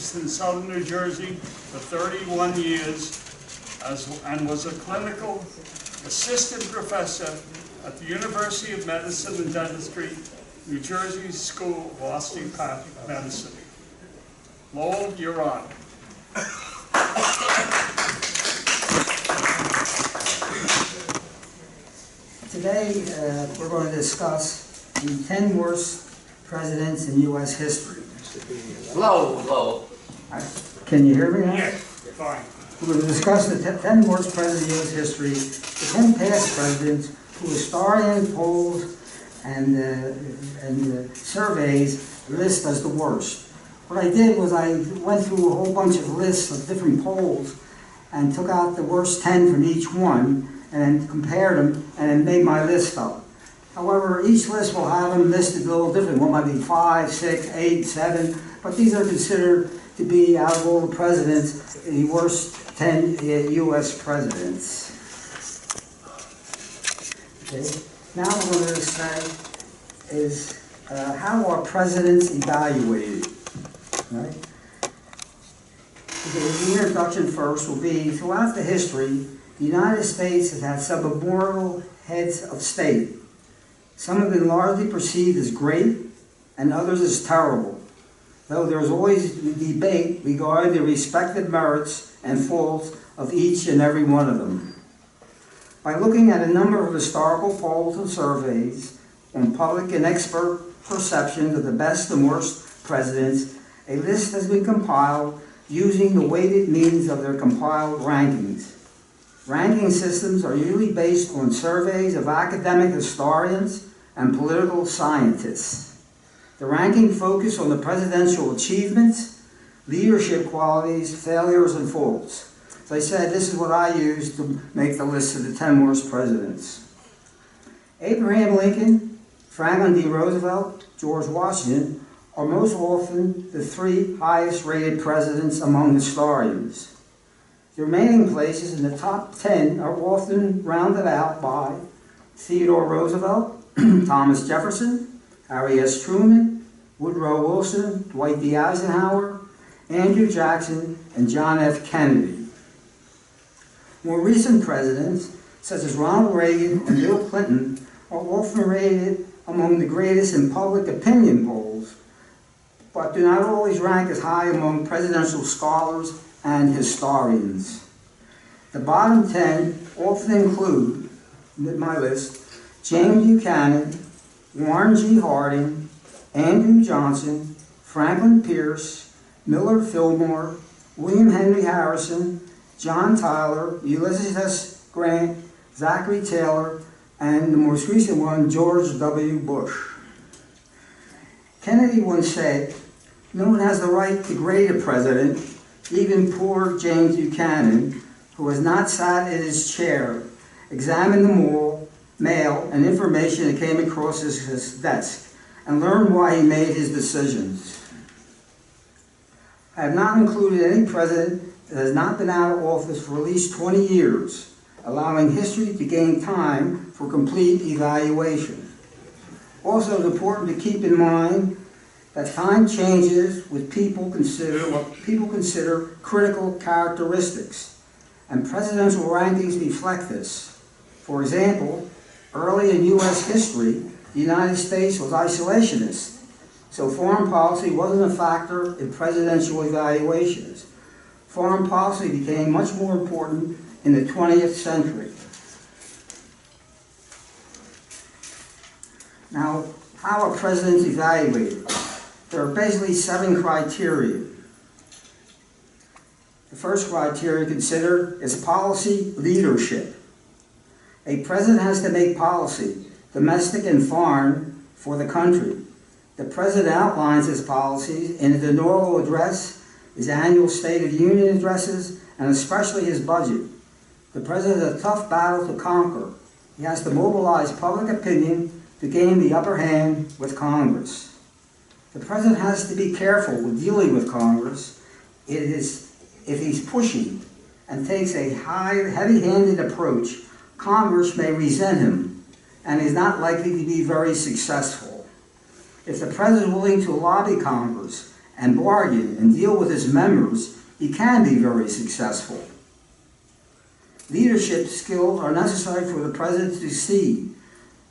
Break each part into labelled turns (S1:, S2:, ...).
S1: based in southern New Jersey for 31 years and was a clinical assistant professor at the University of Medicine and Dentistry, New Jersey School of Osteopathic Medicine. Lowell, you're on.
S2: Today, we're going to discuss the 10 worst presidents in U.S. history.
S3: Low.
S2: Can you hear me now?
S1: Yes, fine.
S2: We're going to discuss the 10 worst presidents in U.S. history, the 10 past presidents who historians, polls, and surveys list as the worst. What I did was I went through a whole bunch of lists of different polls and took out the worst 10 from each one and then compared them and then made my list up. However, each list will have them listed a little different. One might be 5, 6, 8, 7, but these are considered to be, out of all the presidents, the worst 10 U.S. presidents. Okay. Now what we're going to say is how are presidents evaluated? Right? Okay, the introduction first will be, throughout the history, the United States has had some memorable heads of state. Some have been largely perceived as great and others as terrible, though there is always debate regarding the respective merits and faults of each and every one of them. By looking at a number of historical polls and surveys on public and expert perceptions of the best and worst presidents, a list has been compiled using the weighted means of their compiled rankings. Ranking systems are usually based on surveys of academic historians and political scientists. The ranking focuses on the presidential achievements, leadership qualities, failures, and faults. As I said, this is what I used to make the list of the 10 worst presidents. Abraham Lincoln, Franklin D. Roosevelt, George Washington are most often the 3 highest rated presidents among historians. The remaining places in the top 10 are often rounded out by Theodore Roosevelt, Thomas Jefferson, Harry S. Truman, Woodrow Wilson, Dwight D. Eisenhower, Andrew Jackson, and John F. Kennedy. More recent presidents, such as Ronald Reagan and Bill Clinton, are often rated among the greatest in public opinion polls, but do not always rank as high among presidential scholars and historians. The bottom 10 often include, in my list, James Buchanan, Warren G. Harding, Andrew Johnson, Franklin Pierce, Millard Fillmore, William Henry Harrison, John Tyler, Ulysses S. Grant, Zachary Taylor, and the most recent one, George W. Bush. Kennedy once said, "No one has the right to grade a president, even poor James Buchanan, who has not sat in his chair, examined the mail and information that came across his desk, and learned why he made his decisions." I have not included any president that has not been out of office for at least 20 years, allowing history to gain time for complete evaluation. Also, it's important to keep in mind that time changes with what people consider critical characteristics, and presidential rankings reflect this. For example, early in U.S. history, the United States was isolationist, so foreign policy wasn't a factor in presidential evaluations. Foreign policy became much more important in the 20th century. Now, how are presidents evaluated? There are basically 7 criteria. The first criteria considered is policy leadership. A president has to make policy, domestic and foreign, for the country. The president outlines his policies in his inaugural address, his annual State of Union addresses, and especially his budget. The president has a tough battle to conquer. He has to mobilize public opinion to gain the upper hand with Congress. The president has to be careful with dealing with Congress. If he's pushy and takes a heavy-handed approach, Congress may resent him and is not likely to be very successful. If the president is willing to lobby Congress and bargain and deal with his members, he can be very successful. Leadership skills are necessary for the president to succeed.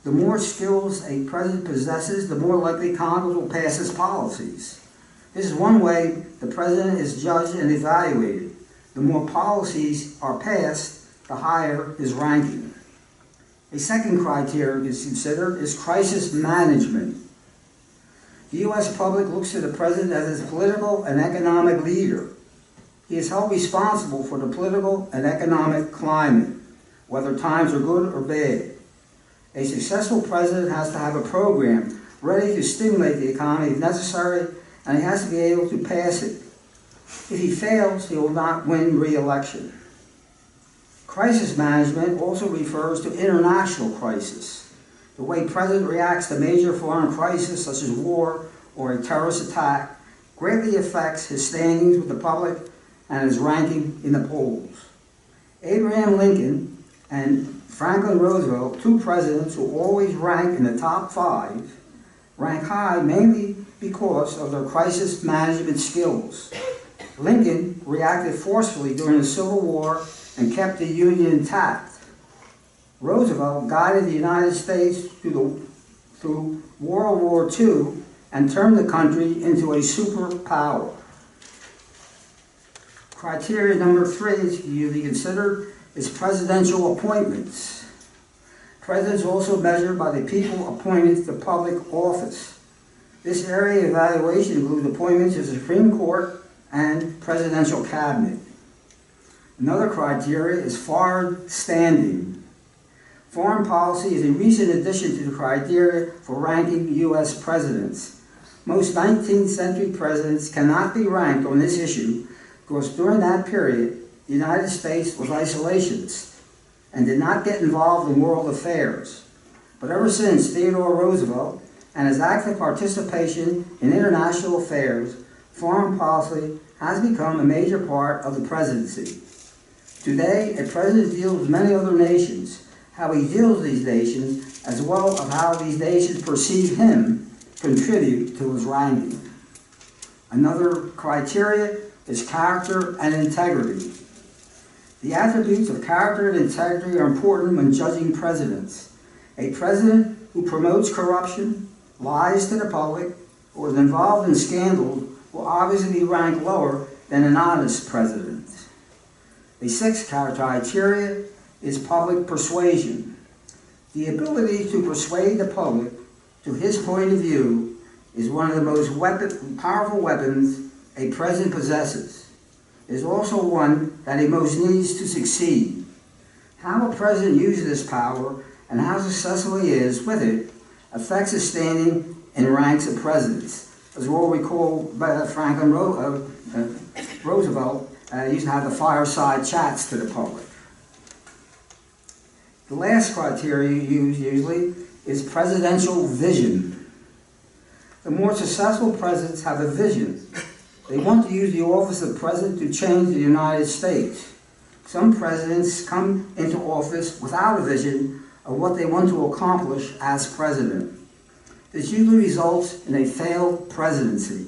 S2: The more skills a president possesses, the more likely Congress will pass his policies. This is one way the president is judged and evaluated. The more policies are passed, the higher his ranking. A second criteria to consider is crisis management. The U.S. public looks to the president as his political and economic leader. He is held responsible for the political and economic climate, whether times are good or bad. A successful president has to have a program ready to stimulate the economy if necessary, and he has to be able to pass it. If he fails, he will not win re-election. Crisis management also refers to international crisis. The way the president reacts to major foreign crisis, such as war or a terrorist attack, greatly affects his standings with the public and his ranking in the polls. Abraham Lincoln and Franklin Roosevelt, two presidents who always rank in the top 5, rank high mainly because of their crisis management skills. Lincoln reacted forcefully during the Civil War and kept the Union intact. Roosevelt guided the United States through World War II and turned the country into a superpower. Criteria number 3 is usually considered is presidential appointments. Presidents are also measured by the people appointed to public office. This area of evaluation includes appointments to the Supreme Court and presidential cabinet. Another criteria is foreign standing. Foreign policy is a recent addition to the criteria for ranking U.S. presidents. Most 19th century presidents cannot be ranked on this issue because during that period, the United States was isolationist and did not get involved in world affairs. But ever since Theodore Roosevelt and his active participation in international affairs, foreign policy has become a major part of the presidency. Today, a president deals with many other nations. How he deals with these nations, as well as how these nations perceive him, contribute to his ranking. Another criteria is character and integrity. The attributes of character and integrity are important when judging presidents. A president who promotes corruption, lies to the public, or is involved in scandals will obviously be ranked lower than an honest president. The sixth criteria is public persuasion. The ability to persuade the public to his point of view is one of the most powerful weapons a president possesses. It is also one that he most needs to succeed. How a president uses this power and how successful he is with it affects his standing in ranks of presidents. As we'll recall, Franklin Roosevelt used to have the fireside chats to the public. The last criteria used usually is presidential vision. The more successful presidents have a vision. They want to use the office of president to change the United States. Some presidents come into office without a vision of what they want to accomplish as president. This usually results in a failed presidency.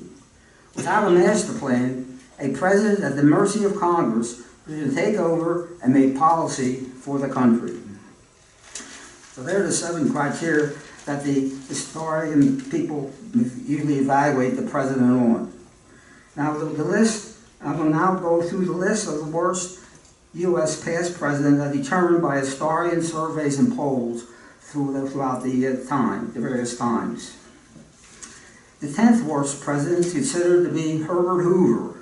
S2: Without a master plan, a president at the mercy of Congress can take over and make policy for the country. So there are the 7 criteria that the historian people usually evaluate the president on. Now the list, I will now go through the list of the worst U.S. past presidents as determined by historian surveys and polls throughout the various times. The 10th worst president is considered to be Herbert Hoover.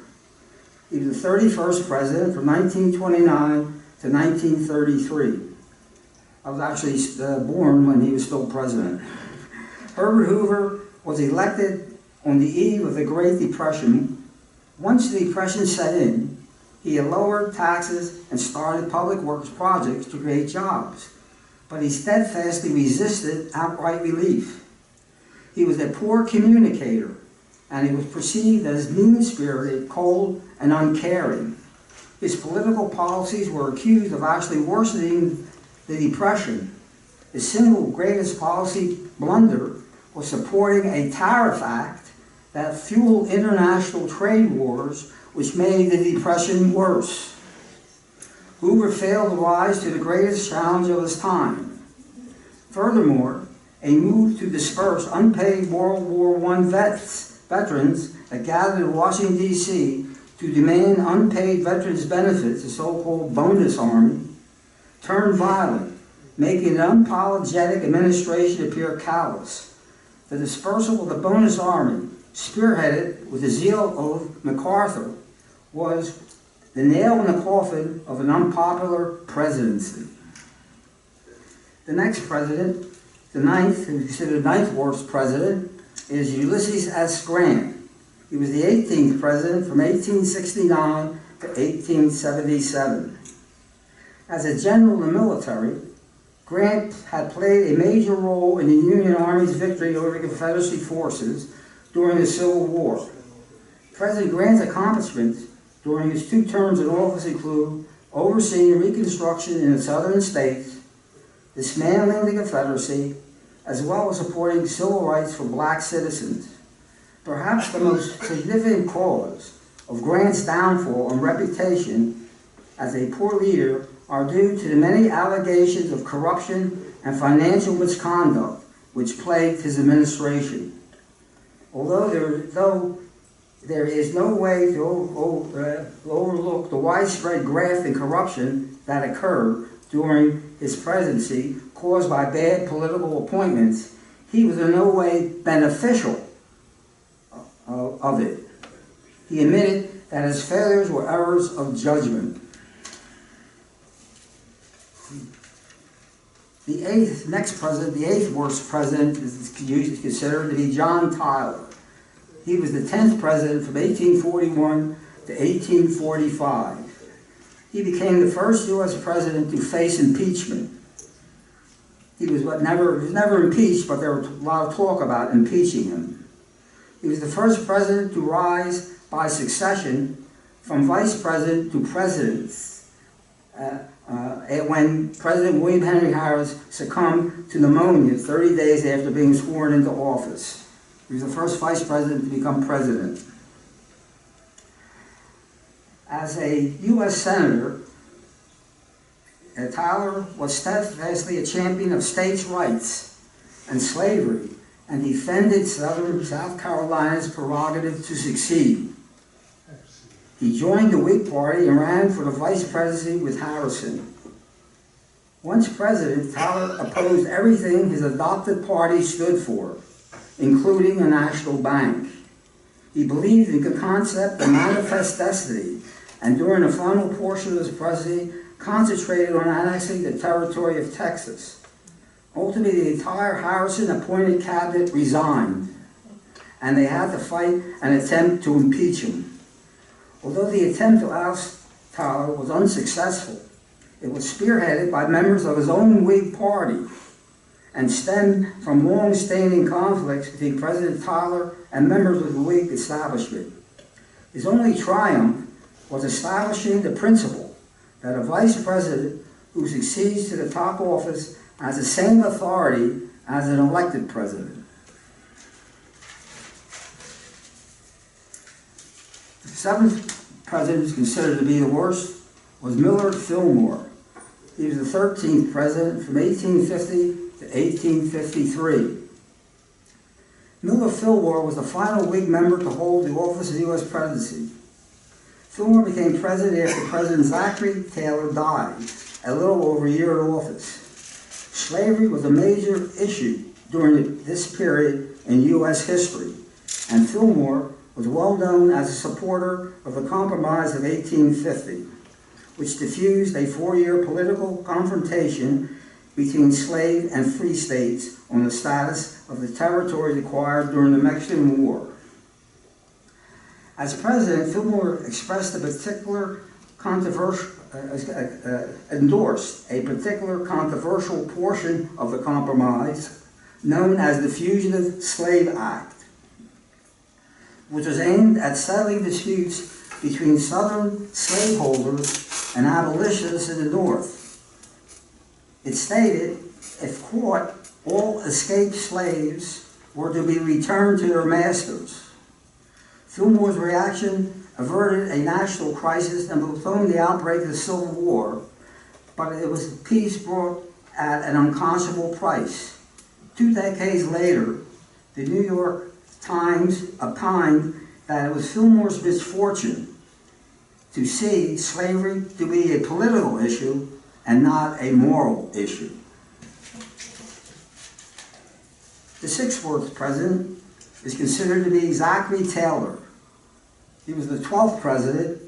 S2: He was the 31st president from 1929 to 1933. I was actually born when he was still president. Herbert Hoover was elected on the eve of the Great Depression. Once the Depression set in, he had lowered taxes and started public works projects to create jobs. But he steadfastly resisted outright relief. He was a poor communicator, and he was perceived as mean-spirited, cold, and uncaring. His political policies were accused of actually worsening the Depression. His single greatest policy blunder was supporting a tariff act that fueled international trade wars, which made the Depression worse. Hoover failed to rise to the greatest challenge of his time. Furthermore, a move to disperse unpaid World War I veterans that gathered in Washington, D.C. to demand unpaid veterans benefits, the so-called bonus army, turned violent, making an unapologetic administration appear callous. The dispersal of the bonus army, spearheaded with the zeal of MacArthur, was the nail in the coffin of an unpopular presidency. The next president, the ninth, who's considered the ninth worst president, is Ulysses S. Grant. He was the 18th president from 1869 to 1877. As a general in the military, Grant had played a major role in the Union Army's victory over the Confederacy forces during the Civil War. President Grant's accomplishments during his 2 terms in office include overseeing Reconstruction in the southern states, dismantling the Confederacy, as well as supporting civil rights for black citizens. Perhaps the most significant cause of Grant's downfall and reputation as a poor leader are due to the many allegations of corruption and financial misconduct which plagued his administration. Although there is no way to overlook the widespread graft and corruption that occurred during his presidency caused by bad political appointments, he was in no way beneficial of it. He admitted that his failures were errors of judgment. The eighth worst president is considered to be John Tyler. He was the 10th president from 1841 to 1845. He became the first U.S. president to face impeachment. He was never impeached, but there was a lot of talk about impeaching him. He was the first president to rise by succession from vice president to president when President William Henry Harris succumbed to pneumonia 30 days after being sworn into office. He was the first vice president to become president. As a U.S. Senator, Tyler was steadfastly a champion of states' rights and slavery and defended South Carolina's prerogative to succeed. He joined the Whig Party and ran for the vice presidency with Harrison. Once president, Tyler opposed everything his adopted party stood for, including a national bank. He believed in the concept of manifest destiny, and during the final portion of his presidency, concentrated on annexing the territory of Texas. Ultimately, the entire Harrison-appointed cabinet resigned, and they had to fight an attempt to impeach him. Although the attempt to oust Tyler was unsuccessful, it was spearheaded by members of his own Whig Party and stemmed from long-standing conflicts between President Tyler and members of the Whig establishment. His only triumph was establishing the principle that a vice president who succeeds to the top office has the same authority as an elected president. The seventh president who's considered to be the worst was Millard Fillmore. He was the 13th president from 1850 to 1853. Millard Fillmore was the final Whig member to hold the office of the U.S. presidency. Fillmore became president after President Zachary Taylor died, a little over a year in office. Slavery was a major issue during this period in U.S. history, and Fillmore was well known as a supporter of the Compromise of 1850, which diffused a 4-year political confrontation between slave and free states on the status of the territories acquired during the Mexican War. As president, Fillmore expressed endorsed a particular controversial portion of the compromise known as the Fugitive Slave Act, which was aimed at settling disputes between Southern slaveholders and abolitionists in the North. It stated, if caught, all escaped slaves were to be returned to their masters. Fillmore's reaction averted a national crisis and postponed the outbreak of the Civil War, but it was peace brought at an unconscionable price. 2 decades later, the New York Times opined that it was Fillmore's misfortune to see slavery to be a political issue and not a moral issue. The 6th president is considered to be Zachary Taylor. He was the 12th president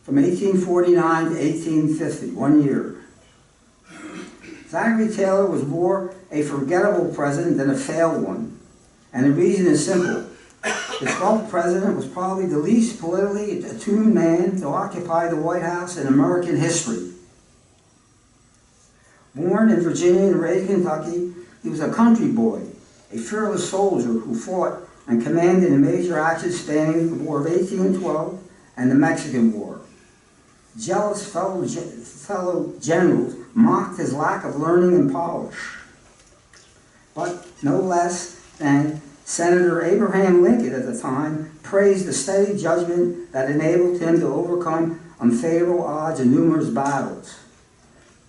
S2: from 1849 to 1850, 1 year. Zachary Taylor was more a forgettable president than a failed one, and the reason is simple. The 12th president was probably the least politically attuned man to occupy the White House in American history. Born in Virginia and raised in Kentucky, he was a country boy, a fearless soldier who fought and commanded in major actions spanning the War of 1812 and the Mexican War. Jealous fellow generals mocked his lack of learning and polish. But no less than Senator Abraham Lincoln at the time praised the steady judgment that enabled him to overcome unfavorable odds in numerous battles.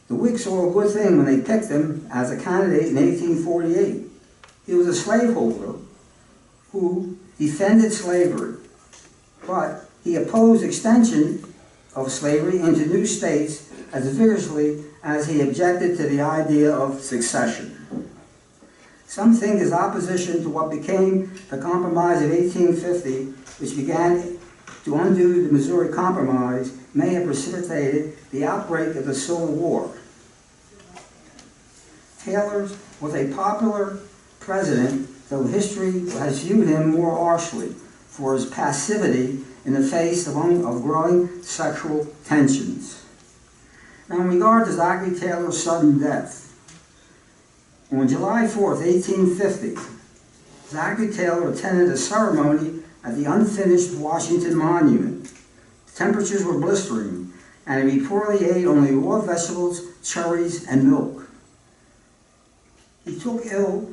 S2: The Whigs saw a good thing when they picked him as a candidate in 1848. He was a slaveholder who defended slavery, but he opposed extension of slavery into new states as vigorously as he objected to the idea of secession. Some think his opposition to what became the Compromise of 1850, which began to undo the Missouri Compromise, may have precipitated the outbreak of the Civil War. Taylor was a popular president, though history has viewed him more harshly for his passivity in the face of growing sexual tensions. Now, in regard to Zachary Taylor's sudden death, on July 4th, 1850, Zachary Taylor attended a ceremony at the unfinished Washington Monument. Temperatures were blistering, and he reportedly ate only raw vegetables, cherries, and milk. He took ill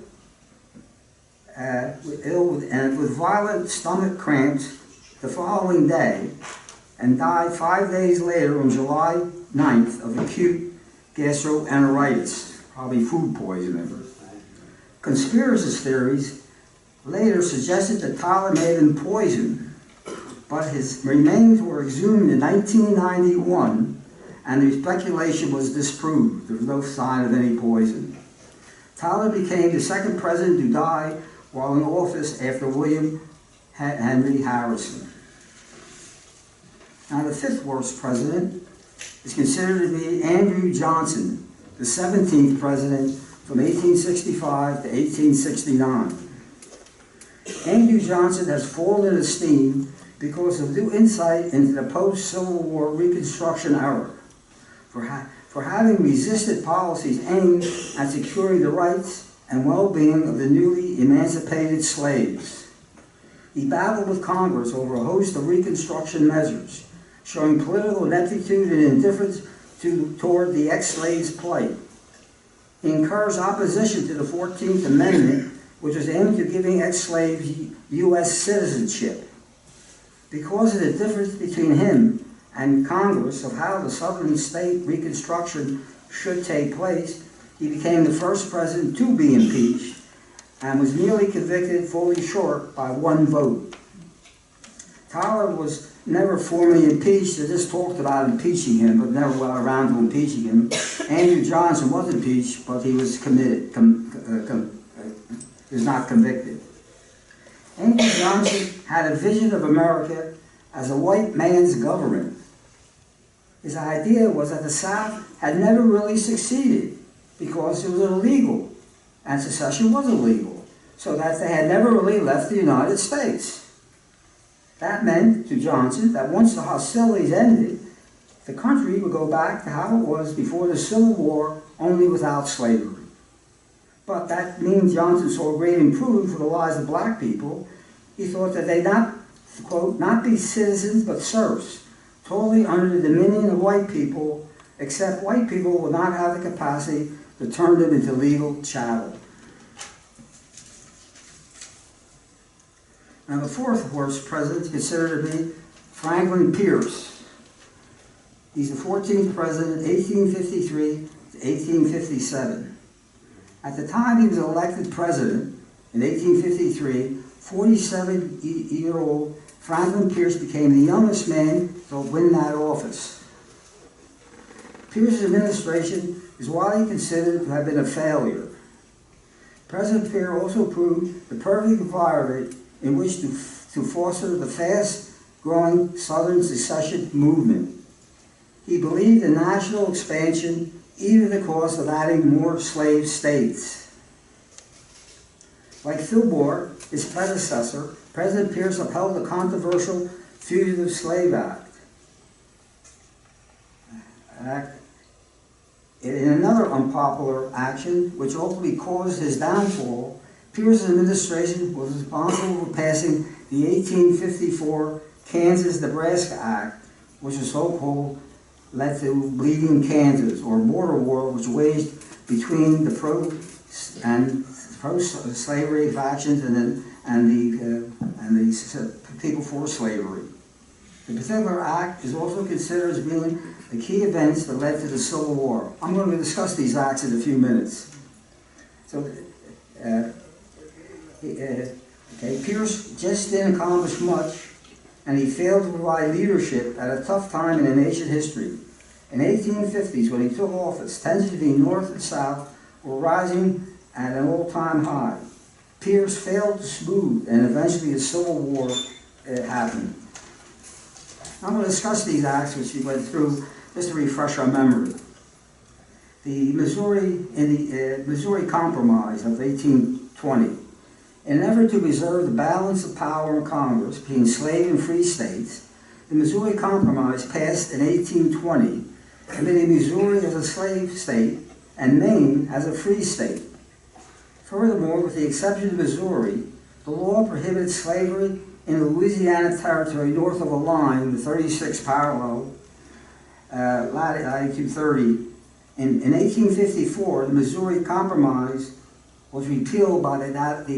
S2: with violent stomach cramps the following day and died 5 days later on July 9th of acute gastroenteritis, probably food poisoning. Conspiracy theories later suggested that Tyler may have been poisoned, but his remains were exhumed in 1991 and the speculation was disproved. There was no sign of any poison. Tyler became the 2nd president to die while in office after William Henry Harrison. Now, the 5th worst president is considered to be Andrew Johnson, the 17th president from 1865 to 1869. Andrew Johnson has fallen in esteem because of new insight into the post-Civil War Reconstruction era, for having resisted policies aimed at securing the rights and well-being of the newly emancipated slaves. He battled with Congress over a host of Reconstruction measures, showing political ineptitude and indifference toward the ex-slaves' plight. He encouraged opposition to the 14th Amendment, which was aimed at giving ex-slaves U.S. citizenship. Because of the difference between him and Congress of how the Southern state Reconstruction should take place, he became the first president to be impeached and was nearly convicted, falling short by 1 vote. Tyler was never formally impeached. They just talked about impeaching him, but never got around to impeaching him. Andrew Johnson was impeached, but he was committed, is not convicted. Andrew Johnson had a vision of America as a white man's government. His idea was that the South had never really succeeded because it was illegal, and secession was illegal, so that they had never really left the United States. That meant to Johnson that once the hostilities ended, the country would go back to how it was before the Civil War, only without slavery. But that means Johnson saw great improvement for the lives of black people. He thought that they not, quote, not be citizens but serfs, totally under the dominion of white people, except white people will not have the capacity to turn them into legal chattel. Now, the fourth, of course, president is considered to be Franklin Pierce. He's the 14th president, 1853 to 1857. At the time he was elected president in 1853, 47-year-old Franklin Pierce became the youngest man to win that office. Pierce's administration is widely considered to have been a failure. President Pierce also proved the perfect environment in which to foster the fast-growing Southern secession movement. He believed in national expansion, even at the cost of adding more slave states. Like Fillmore, his predecessor, President Pierce upheld the controversial Fugitive Slave Act. In another unpopular action, which ultimately caused his downfall, Pierce's administration was responsible for passing the 1854 Kansas-Nebraska Act, which was so-called led to Bleeding Kansas, or border war, which waged between the pro-slavery factions and the people for slavery. The particular act is also considered as being the key events that led to the Civil War. I'm going to discuss these acts in a few minutes. So, Pierce just didn't accomplish much, and he failed to provide leadership at a tough time in the nation's history. In the 1850s, when he took office, tensions between North and South were rising at an all-time high. Pierce failed to smooth, and eventually a Civil War happened. I'm going to discuss these acts which we went through just to refresh our memory. The Missouri Compromise of 1820. In an effort to preserve the balance of power in Congress between slave and free states, the Missouri Compromise passed in 1820, admitting Missouri as a slave state and Maine as a free state. Furthermore, with the exception of Missouri, the law prohibited slavery in the Louisiana Territory north of a line, the 36th parallel, latitude 30. In 1854, the Missouri Compromise was repealed by the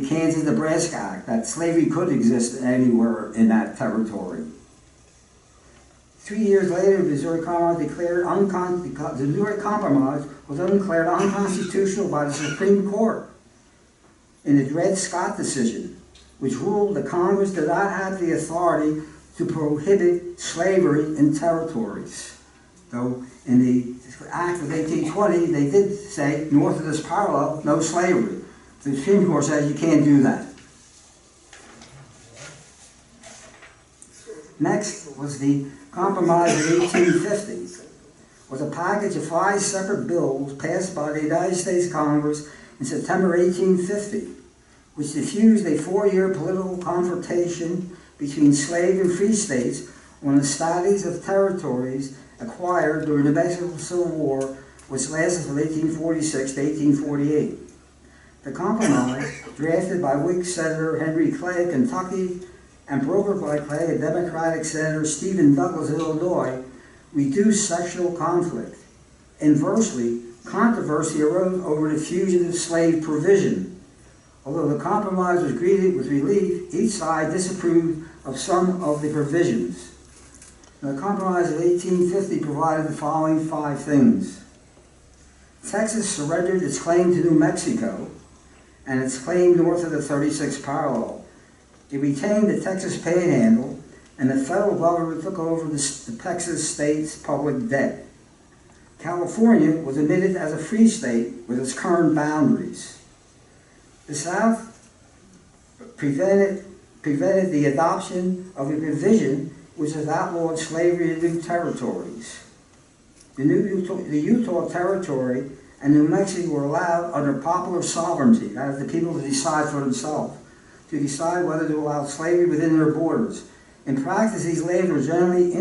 S2: Kansas-Nebraska Act, that slavery could exist anywhere in that territory. 3 years later, the Missouri Compromise was declared unconstitutional by the Supreme Court in the Dred Scott decision, which ruled that Congress did not have the authority to prohibit slavery in territories. Though in the Act of 1820, they did say, north of this parallel, no slavery. The Supreme Court says you can't do that. Next was the Compromise of 1850. Was a package of 5 separate bills passed by the United States Congress in September 1850, which diffused a 4-year political confrontation between slave and free states on the status of territories acquired during the Mexican Civil War, which lasted from 1846 to 1848. The compromise, drafted by Whig Senator Henry Clay of Kentucky and brokered by Clay and Democratic Senator Stephen Douglas of Illinois, reduced sexual conflict. Inversely, controversy arose over the fugitive slave provision. Although the compromise was greeted with relief, each side disapproved of some of the provisions. The Compromise of 1850 provided the following 5 things. Texas surrendered its claim to New Mexico and its claim north of the 36th parallel. It retained the Texas Panhandle, and the federal government took over the Texas state's public debt. California was admitted as a free state with its current boundaries. The South prevented the adoption of a provision which has outlawed slavery in new territories. The Utah Territory and New Mexico were allowed under popular sovereignty, that is, the people to decide for themselves, to decide whether to allow slavery within their borders. In practice, these lands were generally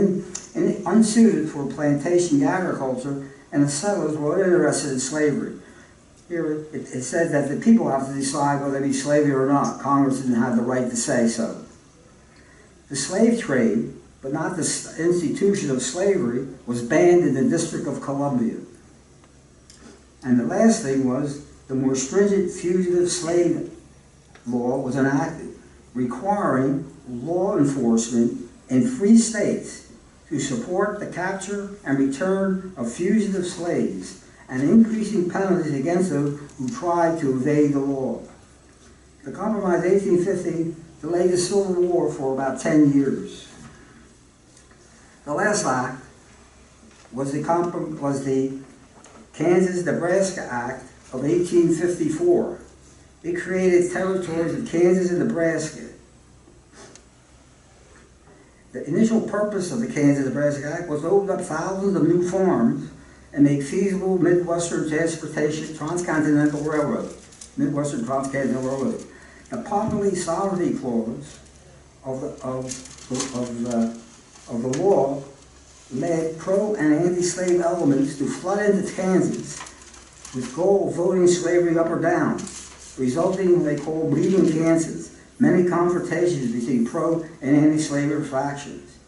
S2: unsuited for plantation agriculture, and the settlers were interested in slavery. Here it says that the people have to decide whether to be slavery or not. Congress didn't have the right to say so. The slave trade, but not the institution of slavery, was banned in the District of Columbia. And the last thing was the more stringent fugitive slave law was enacted. requiring law enforcement in free states to support the capture and return of fugitive slaves and increasing penalties against those who tried to evade the law. The Compromise 1850 delayed the Civil War for about 10 years. The last act was the Kansas-Nebraska Act of 1854. It created territories of Kansas and Nebraska. The initial purpose of the Kansas-Nebraska Act was to open up thousands of new farms and make feasible Midwestern transportation, transcontinental railroad, Midwestern transcontinental railroad. The popularly sovereignty clause of the law led pro and anti-slave elements to flood into Kansas with goal of voting slavery up or down, resulting in what they call bleeding Kansas, many confrontations between pro and anti-slavery factions.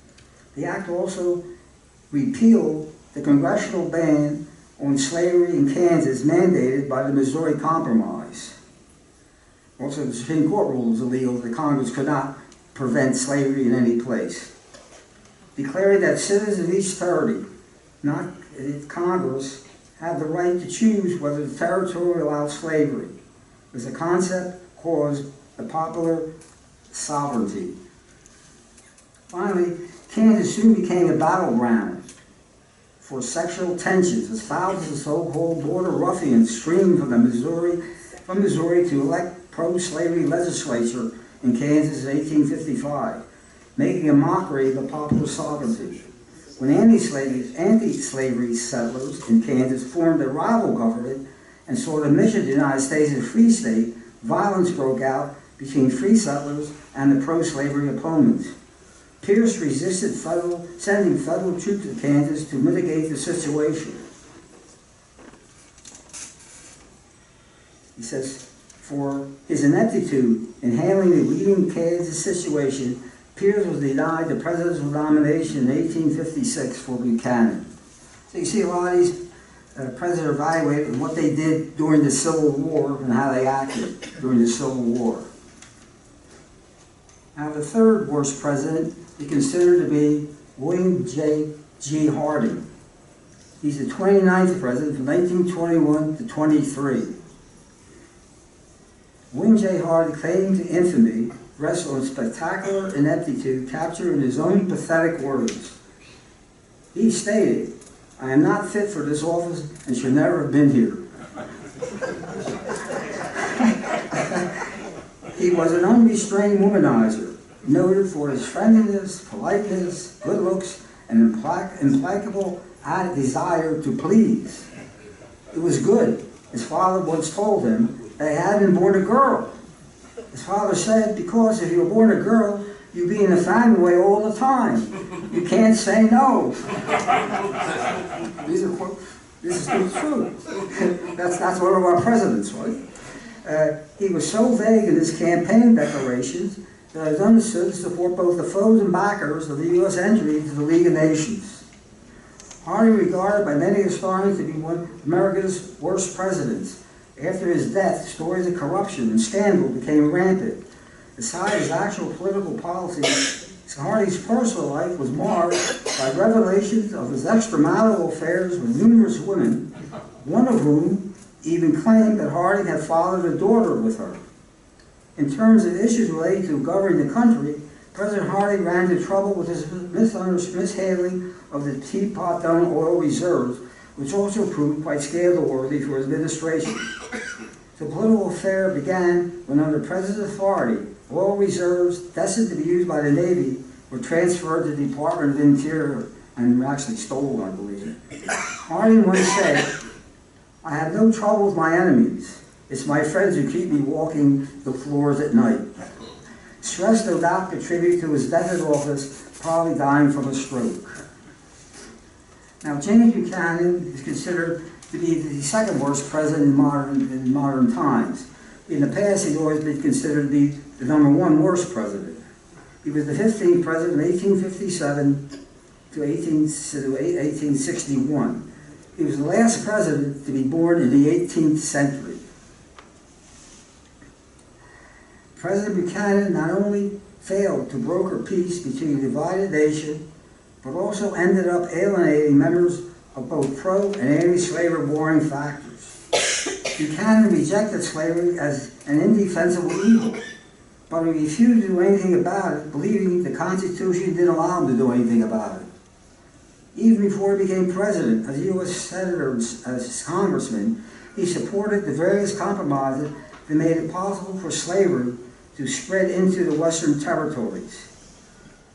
S2: The act also repealed the congressional ban on slavery in Kansas mandated by the Missouri Compromise. Also, the Supreme Court ruled it was illegal that Congress could not prevent slavery in any place, declaring that citizens of each territory, not Congress, have the right to choose whether the territory allows slavery. It was a concept caused the popular sovereignty. Finally, Kansas soon became a battleground for sexual tensions as thousands of so-called border ruffians streamed from Missouri to elect pro-slavery legislature in Kansas in 1855, making a mockery of the popular sovereignty. When anti-slavery settlers in Kansas formed a rival government and sought admission to the United States as a free state, violence broke out between free settlers and the pro-slavery opponents. Pierce resisted sending federal troops to Kansas to mitigate the situation. He says, for his ineptitude in handling the leading Kansas situation, Pierce was denied the presidential nomination in 1856 for Buchanan. So you see a lot of these presidents evaluated what they did during the Civil War and how they acted during the Civil War. Now the third worst president is considered to be William G. Harding. He's the 29th president from 1921 to 23. William J. Harding, claiming to infamy, rests on spectacular ineptitude captured in his own pathetic words. He stated, "I am not fit for this office and should never have been here." He was an unrestrained womanizer, noted for his friendliness, politeness, good looks, and implacable desire to please. It was good. His father once told him that he had been born a girl. His father said, because if you were born a girl, you'd be in the family all the time. You can't say no. This is true. That's one of our presidents, right? He was so vague in his campaign declarations that it was understood to support both the foes and backers of the U.S. entry into the League of Nations. Harding regarded by many historians to be one of America's worst presidents. After his death, stories of corruption and scandal became rampant. Besides his actual political policies, Harding's personal life was marred by revelations of his extramarital affairs with numerous women, one of whom even claimed that Harding had fathered a daughter with her. In terms of issues relating to governing the country, President Harding ran into trouble with his mishandling of the Teapot Dome oil reserves, which also proved quite scandal-worthy for his administration. The political affair began when, under President authority, oil reserves destined to be used by the Navy were transferred to the Department of Interior and were actually stolen, I believe. Harding once said, "I have no trouble with my enemies. It's my friends who keep me walking the floors at night." Stress no doubt contributed to his death in office, probably dying from a stroke. Now, James Buchanan is considered to be the second worst president in modern times. In the past, he's always been considered to be the #1 worst president. He was the 15th president from 1857 to 1861. He was the last president to be born in the 18th century. President Buchanan not only failed to broker peace between a divided nation, but also ended up alienating members of both pro- and anti-slavery warring factors. Buchanan rejected slavery as an indefensible evil, but he refused to do anything about it, believing the Constitution didn't allow him to do anything about it. Even before he became president, as a U.S. senator, as congressman, he supported the various compromises that made it possible for slavery to spread into the Western territories.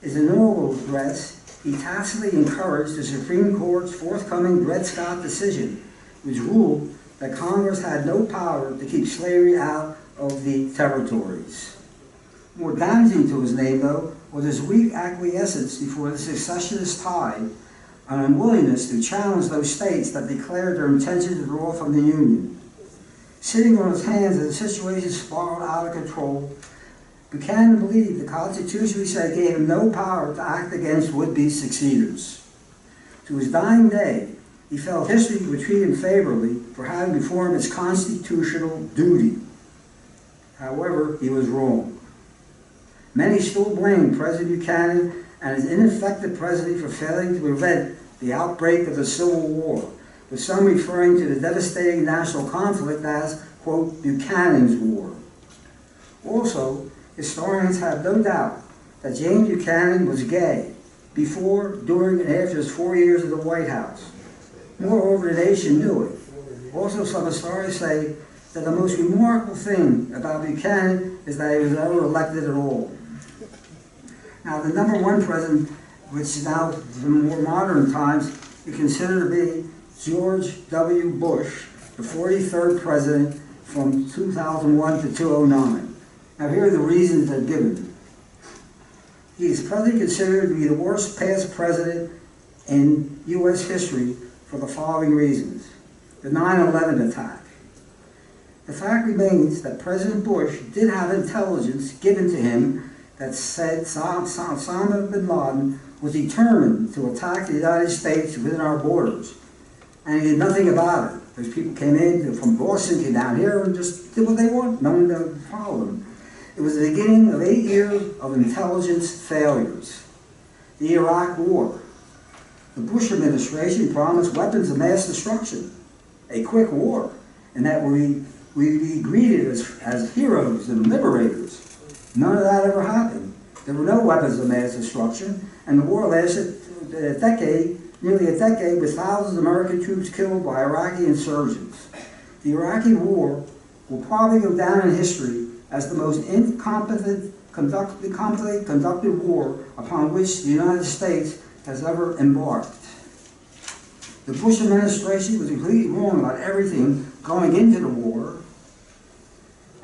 S2: In his inaugural address, he tacitly encouraged the Supreme Court's forthcoming Dred Scott decision, which ruled that Congress had no power to keep slavery out of the territories. More damaging to his name, though, was his weak acquiescence before the secessionist tide, an unwillingness to challenge those states that declared their intention to draw from the Union. Sitting on his hands as the situation spiraled out of control, Buchanan believed the Constitution, he said, gave him no power to act against would-be succeeders. To his dying day, he felt history would treat him favorably for having performed his constitutional duty. However, he was wrong. Many still blame President Buchanan and his ineffective presidency for failing to prevent the outbreak of the Civil War, with some referring to the devastating national conflict as, quote, Buchanan's War. Also, historians have no doubt that James Buchanan was gay before, during, and after his 4 years in the White House. Moreover, the nation knew it. Also, some historians say that the most remarkable thing about Buchanan is that he was never elected at all. Now, the number one president, which is now, in more modern times, we consider to be George W. Bush, the 43rd president from 2001 to 2009. Now, here are the reasons that are given. He is presently considered to be the worst past president in U.S. history for the following reasons. The 9/11 attack. The fact remains that President Bush did have intelligence given to him that said Osama bin Laden was determined to attack the United States within our borders. And he did nothing about it. Those people came in from Boston, came down here, and just did what they want. No one followed them. It was the beginning of 8 years of intelligence failures. The Iraq War. The Bush administration promised weapons of mass destruction, a quick war, and that we'd be greeted as heroes and liberators. None of that ever happened. There were no weapons of mass destruction, and the war lasted a decade, nearly a decade, with thousands of American troops killed by Iraqi insurgents. The Iraqi war will probably go down in history as the most incompetently conducted war upon which the United States has ever embarked. The Bush administration was completely wrong about everything going into the war,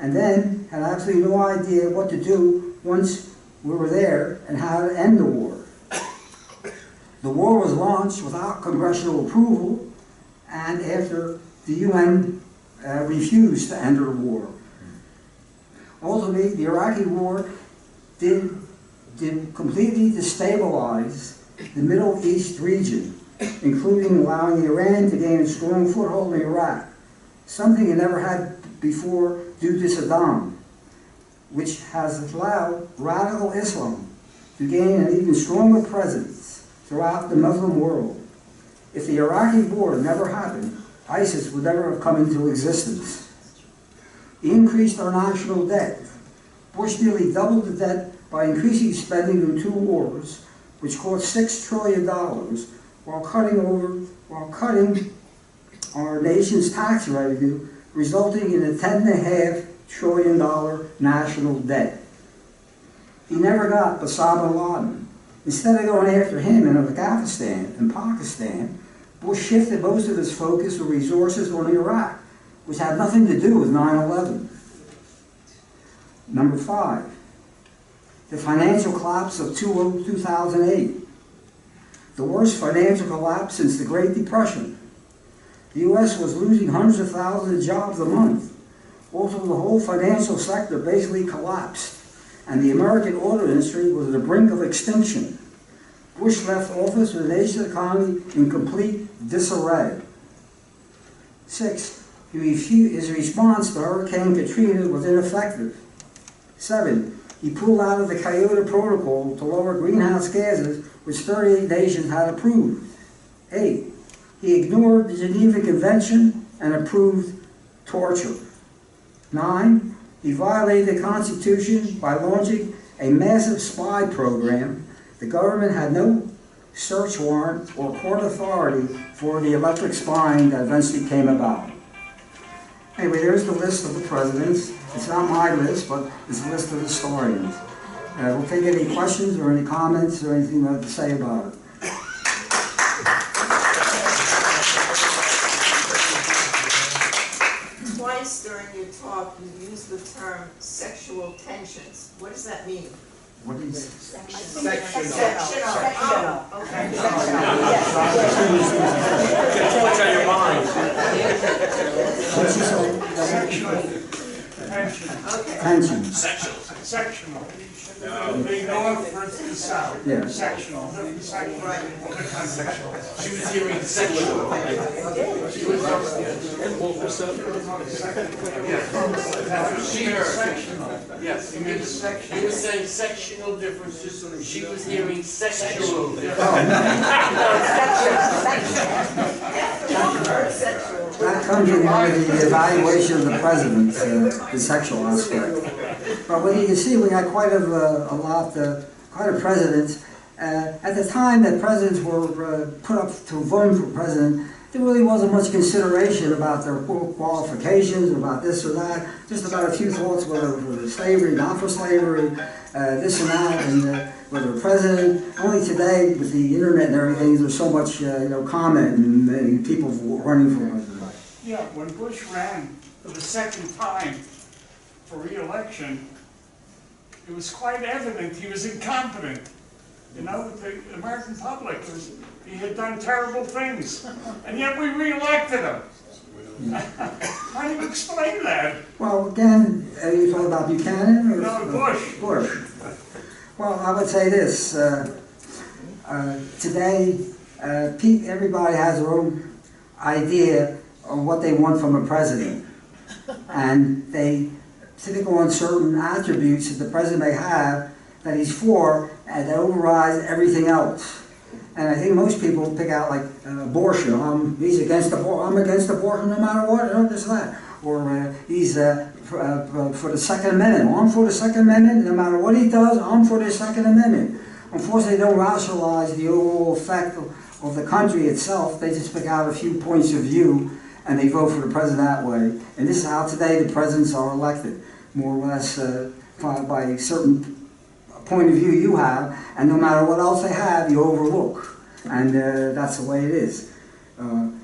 S2: and then had absolutely no idea what to do once we were there and how to end the war. The war was launched without congressional approval and after the UN refused to enter the war. Ultimately, the Iraqi war did completely destabilize the Middle East region, including allowing Iran to gain a strong foothold in Iraq, something it never had before due to Saddam, which has allowed radical Islam to gain an even stronger presence throughout the Muslim world. If the Iraqi war never happened, ISIS would never have come into existence. He increased our national debt. Bush nearly doubled the debt by increasing spending in 2 wars, which cost $6 trillion, while cutting our nation's tax revenue, resulting in a $10.5 trillion national debt. He never got Osama bin Laden. Instead of going after him in Afghanistan and Pakistan, Bush shifted most of his focus or resources on Iraq, which had nothing to do with 9/11. Number 5, the financial collapse of 2008. The worst financial collapse since the Great Depression. The U.S. was losing hundreds of thousands of jobs a month. Also, the whole financial sector basically collapsed, and the American auto industry was at the brink of extinction. Bush left office with the nation's economy in complete disarray. 6, his response to Hurricane Katrina was ineffective. 7. He pulled out of the Kyoto Protocol to lower greenhouse gases, which 38 nations had approved. 8. He ignored the Geneva Convention and approved torture. 9. He violated the Constitution by launching a massive spy program. The government had no search warrant or court authority for the electric spying that eventually came about. Anyway, there's the list of the presidents. It's not my list, but it's a list of historians. We'll take any questions or any comments or anything you have to say about it.
S4: Twice during your talk, you used the term sexual tensions. What does that mean?
S2: What is
S4: Sectional. Oh, okay.
S3: What's on your mind?
S1: Tension.
S2: Tension.
S1: Sectional. The north versus the south.
S2: Yeah.
S1: Sectional. Sectional.
S3: She was hearing sexual. She was She heard.
S1: Sectional.
S3: Yes.
S1: He meant sectional.
S3: He was saying sectional differences. She was hearing sexual differences.
S2: That comes in the evaluation of the president, the sexual aspect. But what you can see, we had quite a presidents. At the time that presidents were put up to vote for president, there really wasn't much consideration about their qualifications, about this or that. Just about a few thoughts whether for slavery, not for slavery, this and that, and whether president. Only today, with the internet and everything, there's so much comment and people running for president.
S1: Yeah, when Bush ran for the second time for re-election, it was quite evident he was incompetent. You know, the American public he had done terrible things, and yet we re-elected him. How do you explain that?
S2: Well, again, you talking about Buchanan or
S1: No, Bush.
S2: Bush. Well, I would say this: today, everybody has their own idea of what they want from a president, and they typically on certain attributes that the president may have that he's for, and that overrides everything else. And I think most people pick out like abortion. He's against abortion. I'm against abortion no matter what. This and that. Or he's for the Second Amendment. Well, I'm for the Second Amendment. No matter what he does, I'm for the Second Amendment. Unfortunately, they don't rationalize the overall effect of the country itself. They just pick out a few points of view and they vote for the president that way. And this is how today the presidents are elected, more or less by a certain point of view you have, and no matter what else they have, you overlook. And that's the way it is.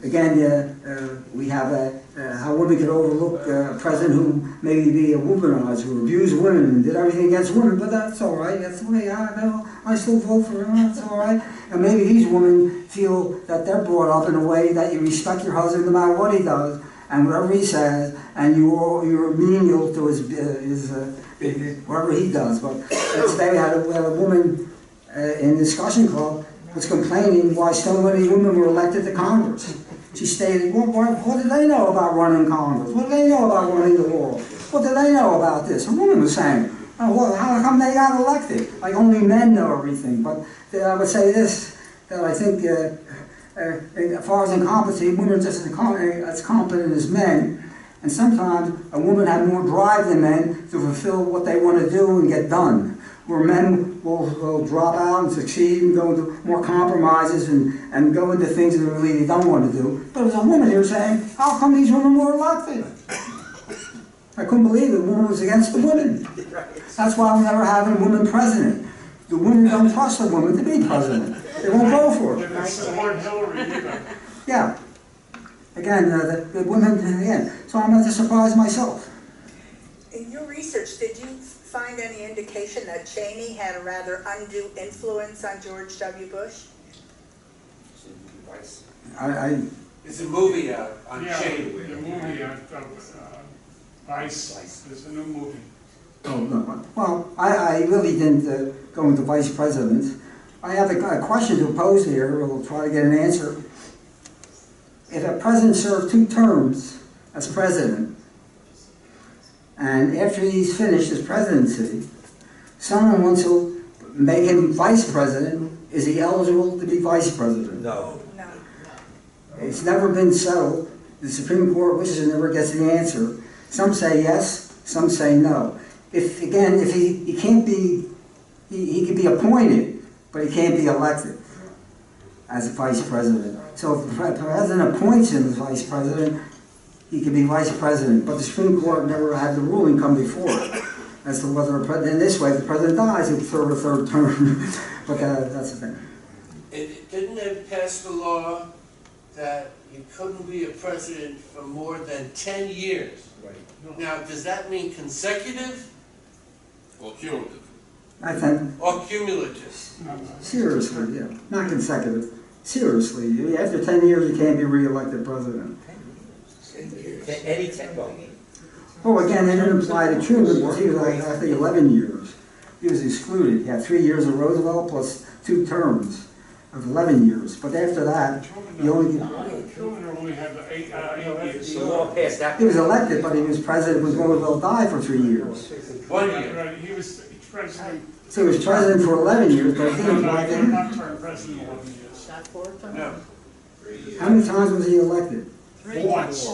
S2: Again, we have how women can overlook a president who maybe be a womanizer, who abused women and did everything against women, but that's all right. That's the way I still vote for him. That's all right. And maybe these women feel that they're brought up in a way that you respect your husband no matter what he does and whatever he says, and you're menial to his whatever he does. But today we had a woman in the discussion club was complaining why so many women were elected to Congress. She stated, well, what do they know about running Congress? What do they know about running the world? What do they know about this? A woman was saying, oh, well, how come they got elected? Like only men know everything. But I would say this, that I think as far as incompetency, women are just as competent as men. And sometimes a woman has more drive than men to fulfill what they want to do and get done. Where men will drop out and succeed and go into more compromises and go into things that really they don't want to do. But there's a woman here saying, how come these women were elected? I couldn't believe it. The woman was against the women. That's why we never have a woman president. The women don't trust the woman to be president. They won't vote for her.
S1: They don't support Hillary either.
S2: Yeah. Again, the women, again. So I'm not just surprised myself.
S5: In your research, did you find any indication that Cheney had a rather undue influence on George W. Bush?
S3: It's a movie on
S1: Yeah,
S3: Cheney.
S1: the movie Vice. There's a new movie.
S2: Oh, no. Well, I really didn't go into vice president. I have a question to pose here. We'll try to get an answer. If a president served 2 terms as president, And after he's finished his presidency, someone wants to make him vice president. Is he eligible to be vice president?
S6: No.
S5: No.
S2: It's never been settled. The Supreme Court wishes it never gets the answer. Some say yes, some say no. If he can't be, he can be appointed, but he can't be elected as a vice president. So if the president appoints him as vice president, he can be vice president. But the Supreme Court never had the ruling come before it as to whether in this way, if the president dies, he'll serve a third term. But that's the thing.
S3: Didn't they pass the law that you couldn't be a president for more than 10 years?
S6: Right.
S3: Now, does that mean consecutive
S7: Or cumulative.
S2: I think,
S3: or cumulative?
S2: seriously, yeah, not consecutive. Seriously, after 10 years, you can't be re-elected president.
S6: Any 10, well,
S2: Oh, again, they didn't apply to Truman because he was like, I think, 11 years. He was excluded. He had 3 years of Roosevelt plus 2 terms of 11 years. But after that, you only get...
S1: Truman only had 8 years.
S6: the law passed after.
S2: He was elected, but he was president when Roosevelt died for 3 years.
S3: 1 year.
S1: Right, he was president.
S2: So he was president for 11 years, but I think he was
S1: No, he did
S2: elected.
S1: not turn president 11 years.
S3: No.
S2: How many times was he elected?
S1: Once.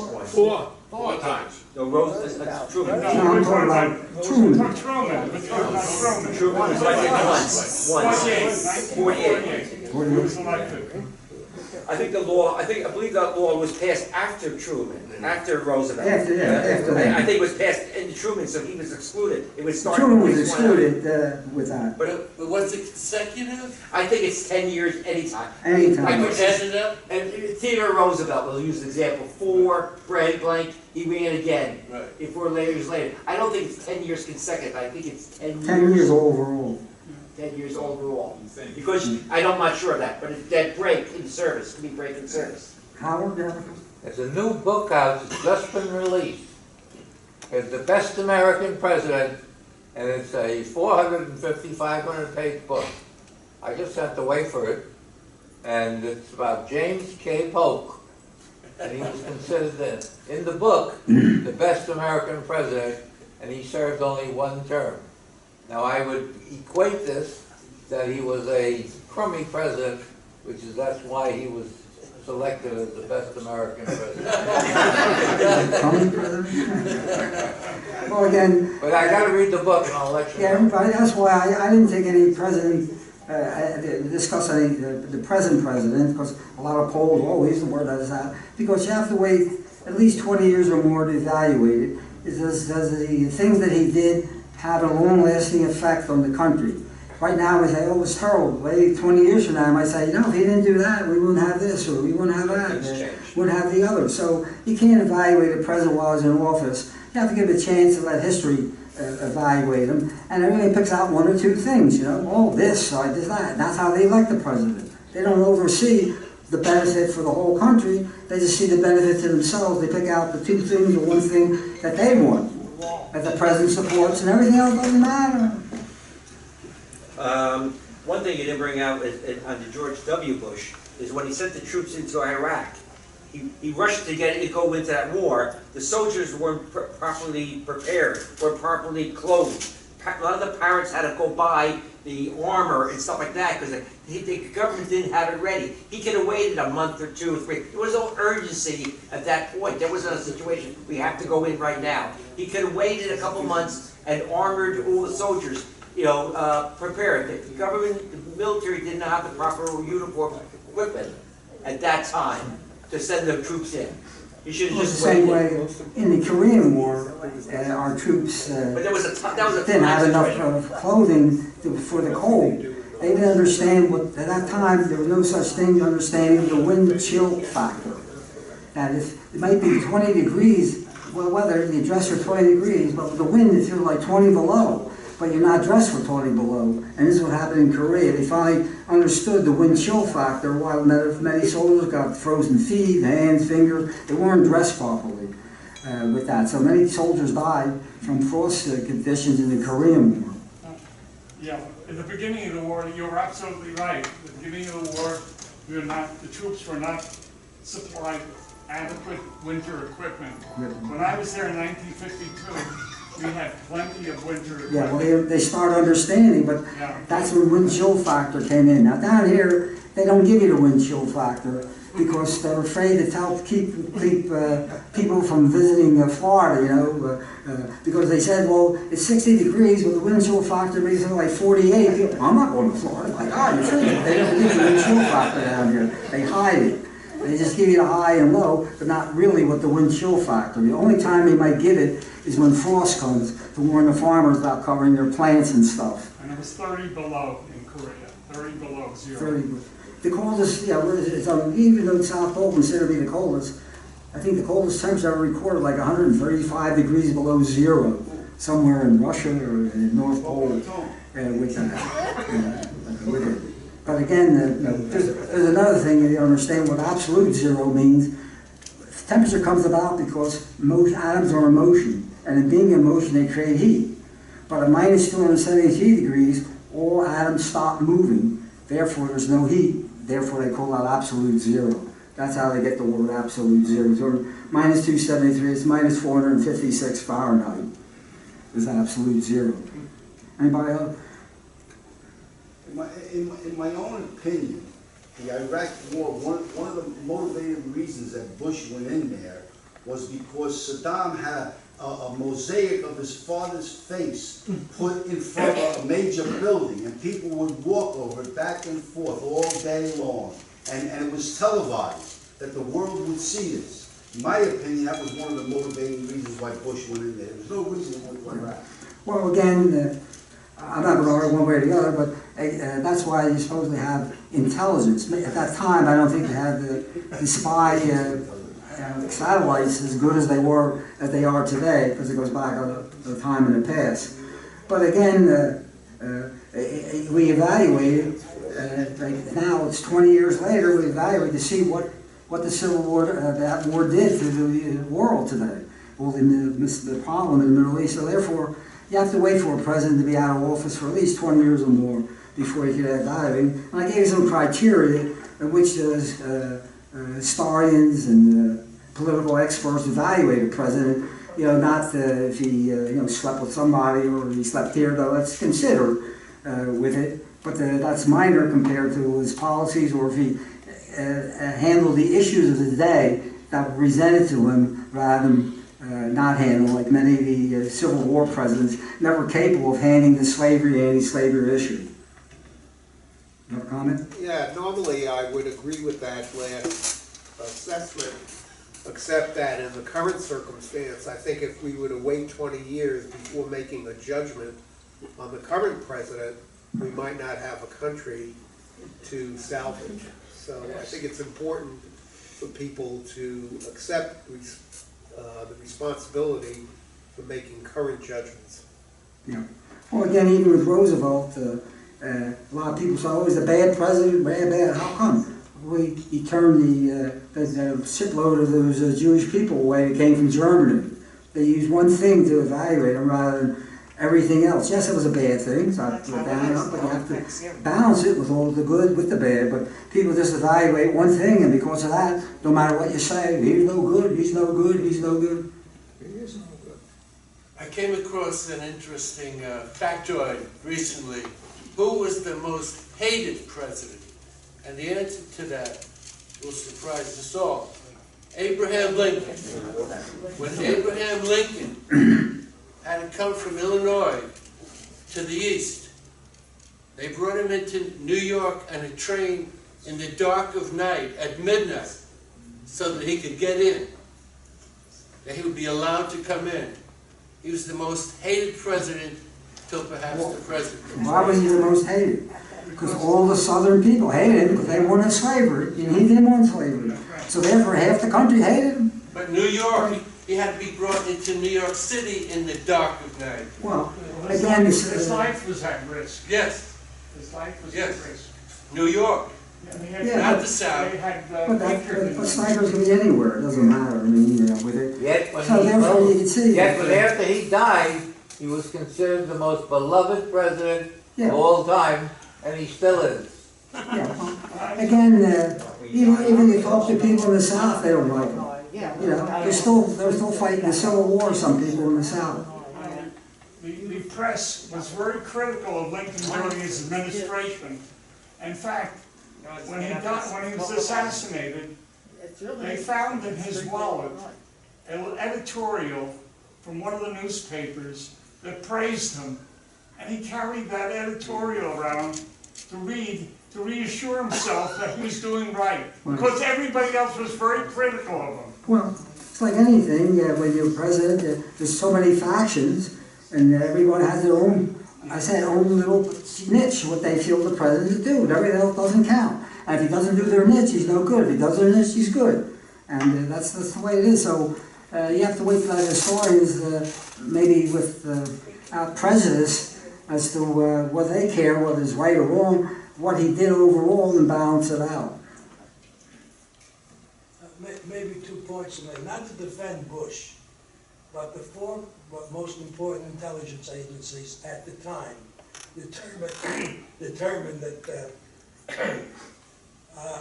S7: Four times.
S6: No, that's Truman.
S2: No, I'm talking about Truman.
S1: Truman. We're talking about Truman.
S6: Truman was elected once. 48.
S1: He was elected.
S6: I believe that law was passed after Truman, after Roosevelt.
S2: After that.
S6: I think it was passed in Truman, so he was excluded. It would start.
S2: Truman was excluded with that.
S3: But was it consecutive?
S6: I think it's 10 years anytime.
S2: Anytime.
S6: I could
S3: Ended up?
S6: And Theodore Roosevelt, we'll use an example, 4, blank, he ran again.
S3: Right.
S6: 4 years later. I don't think it's 10 years consecutive, I think it's 10 years.
S2: 10 years overall.
S6: 10 years overall. Because I'm not sure of that, but it's that break in service, could be break in service.
S2: Howard, yeah.
S8: There's a new book out that's just been released. It's The Best American President, and it's a 450, 500-page book. I just have to wait for it, and it's about James K. Polk, and he was considered, in the book, the best American president, and he served only 1 term. Now, I would equate this that he was a crummy president, that's why he was selected as the best American president.
S2: Crummy president? Well, again,
S8: But I got to read the book, and I'll let you
S2: yeah,
S8: know.
S2: everybody, that's why I didn't take any president, discuss any, the present president, because a lot of polls, oh, he's the word that is that, because you have to wait at least 20 years or more to evaluate it. Does the things that he did have a long-lasting effect on the country? Right now, we say, oh, it was terrible. Maybe 20 years from now, I might say, if he didn't do that, we wouldn't have this, or we wouldn't have that, we wouldn't have the other. So you can't evaluate a president while he's in office. You have to give him a chance to let history evaluate him. And everybody picks out 1 or 2 things, oh, this, I did that. And that's how they elect the president. They don't oversee the benefit for the whole country. They just see the benefit to themselves. They pick out the 2 things or 1 thing that they want, that the president supports, and everything else doesn't matter.
S6: One thing you didn't bring out under George W. Bush is when he sent the troops into Iraq. He rushed to go into that war. The soldiers weren't properly prepared, weren't properly clothed. A lot of the pirates had to go buy the armor and stuff like that because the government didn't have it ready. He could have waited a month or 2 or 3. There was no urgency at that point. There wasn't a situation, we have to go in right now. He could have waited a couple months and armored all the soldiers, prepared. The government, the military didn't have the proper uniform equipment at that time to send the troops in. You should have
S2: Well,
S6: just
S2: the same
S6: waited.
S2: way in the Korean War, our troops
S6: But that was a
S2: didn't have
S6: time
S2: enough
S6: situation.
S2: Clothing for the cold. They didn't understand at that time there was no such thing as understanding the wind chill factor. That if it might be 20 degrees, well, weather, you dress for 20 degrees, but with the wind it feels like 20 below. But you're not dressed for 20 below. And this is what happened in Korea. They finally understood the wind chill factor while many soldiers got frozen feet, hands, fingers. They weren't dressed properly with that. So many soldiers died from frost conditions in the Korean War.
S1: Yeah, in the beginning of the war, you're absolutely right. At the beginning of the war, the troops were not supplied with adequate winter equipment. When I was there in 1952, we have plenty of winter
S2: Yeah, well,
S1: equipment.
S2: they start understanding, but
S1: Yeah.
S2: that's when wind chill factor came in. Now, down here, they don't give you the wind chill factor because they're afraid to keep people from visiting Florida, you know, because they said, well, it's 60 degrees, but the wind chill factor makes it like 48. People, I'm not going to Florida. Like, oh, you're freaking. They don't give you the wind chill factor down here. They hide it. They just give you the high and low, but not really what the wind chill factor. The only time they might give it is when frost comes to warn the farmers about covering their plants and stuff.
S1: And it was 30 below in Korea, 30 below zero.
S2: 30. The coldest, yeah, even though South Pole considered to be the coldest, I think the coldest temperature ever recorded like 135 degrees below zero, somewhere in Russia or in the North Pole with it. But again, there's another thing you understand what absolute zero means. Temperature comes about because most atoms are in motion, and in being in motion they create heat. But at minus 273 degrees, all atoms stop moving, therefore there's no heat, therefore they call that absolute zero. That's how they get the word absolute zero. So minus 273, it's minus 456 Fahrenheit is absolute zero. Anybody else?
S9: In my own opinion, the Iraq War, one of the motivating reasons that Bush went in there was because Saddam had a mosaic of his father's face put in front of a major building, and people would walk over it back and forth all day long. And it was televised, that the world would see this. In my opinion, that was one of the motivating reasons why Bush went in there. There was no reason he went to Iraq.
S2: Well, again, I'm not going to argue one way or the other, but that's why you supposedly have intelligence. At that time, I don't think they had the spy satellites as good as they are today, because it goes back a time in the past. But again, we evaluated. Now it's 20 years later. We evaluate to see what the Civil War, that war did to the world today. Well, the problem in the Middle East. So therefore, you have to wait for a president to be out of office for at least 20 years or more before you can evaluate. And I gave you some criteria in which historians and political experts evaluate a president. You know, not if he slept with somebody or he slept here, though that's considered with it. But that's minor compared to his policies, or if he handled the issues of the day that were presented to him rather than not handle, like many of the Civil War presidents, never capable of handling the anti-slavery issue. You have a comment?
S10: Yeah, normally I would agree with that last assessment, except that in the current circumstance, I think if we were to wait 20 years before making a judgment on the current president, we might not have a country to salvage. So I think it's important for people to accept the responsibility for making current judgments.
S2: Yeah. Well, again, even with Roosevelt, a lot of people say, oh, he's a bad president, bad. How come? Well, he turned the shipload of those Jewish people away that came from Germany. They used one thing to evaluate them rather than everything else. Yes, it was a bad thing, so but you have to balance it with all the good with the bad. But people just evaluate one thing, and because of that, no matter what you say, he's no good, he's no good, he's no good.
S10: He is no good.
S3: I came across an interesting factoid recently. Who was the most hated president? And the answer to that will surprise us all. Abraham Lincoln. When Abraham Lincoln had to come from Illinois to the east, they brought him into New York on a train in the dark of night at midnight so that he could get in, that he would be allowed to come in. He was the most hated president till perhaps the president.
S2: Why was he the most hated? Because all the Southern people hated him because they wanted slavery, and he didn't want slavery. So therefore, half the country hated him.
S3: But New York, he had to be brought into New York City in the dark of night.
S2: Well,
S1: His
S2: again,
S1: his life was at risk.
S3: Yes,
S1: His life was
S3: Yes.
S1: at risk.
S3: New York,
S1: And they had,
S2: Yeah,
S3: not the South.
S1: they had
S2: but snipers can be anywhere. It doesn't matter. I mean, with it.
S8: Yet when
S2: So therefore, you can see.
S8: Yet when after he died, he was considered the most beloved president
S2: Yeah.
S8: of all time, and he still is.
S2: Yeah. Again, even you talk to people in the South, they don't like him. You know, they're still fighting the Civil War. Some people in the South.
S1: the press was very critical of Lincoln during his administration. In fact, when he was assassinated, they found in his wallet an editorial from one of the newspapers that praised him. And he carried that editorial around to read, to reassure himself that he was doing right. Because everybody else was very critical of him.
S2: Well, it's like anything, when you're president, there's so many factions, and everyone has their own, own little niche, what they feel the president to do, and everything else doesn't count. And if he doesn't do their niche, he's no good. If he does their niche, he's good. And that's the way it is. So you have to wait for that historians, maybe without prejudice, as to what they care, whether it's right or wrong, what he did overall, and balance it out.
S11: Maybe 2 points to make, not to defend Bush, but the four most important intelligence agencies at the time determined that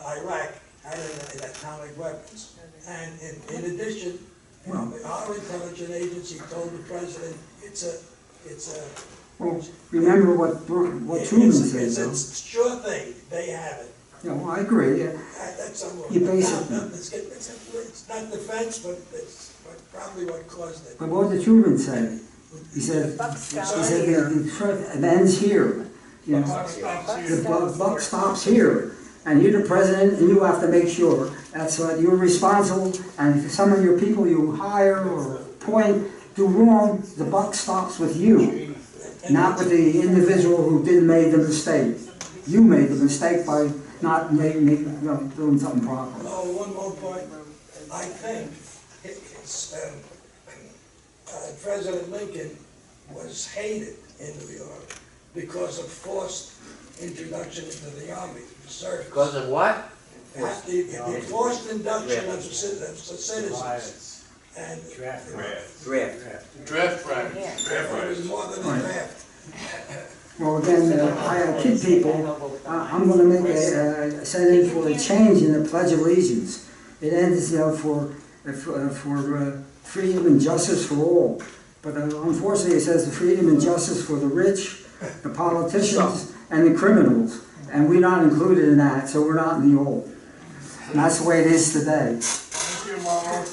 S11: Iraq had atomic weapons. And in addition, our intelligence agency told the president it's a
S2: Well, remember what Truman said,
S11: it's
S2: though.
S11: a sure thing, they have it.
S2: Yeah, well, I agree.
S11: That's
S2: You basically.
S11: it's not defense, but it's probably what caused it.
S2: But what did Truman say? He said it ends here. You know, the buck stops here. And you're the president, and you have to make sure that's what you're responsible. And if some of your people you hire or appoint do wrong, the buck stops with you, not with the individual who didn't make the mistake. You made the mistake by not doing something proper.
S11: Oh, one more point. I think President Lincoln was hated in New York because of forced introduction into the Army, the service.
S8: Because of what?
S11: The forced induction of citizens. And
S6: Draft.
S11: it was more than a draft.
S2: Well, again, I kid people. I'm going to make send in for a change in the Pledge of Allegiance. It ends, for freedom and justice for all. But unfortunately, it says the freedom and justice for the rich, the politicians, and the criminals. And we're not included in that, so we're not in the old. And that's the way it is today.
S1: Thank you, Mama.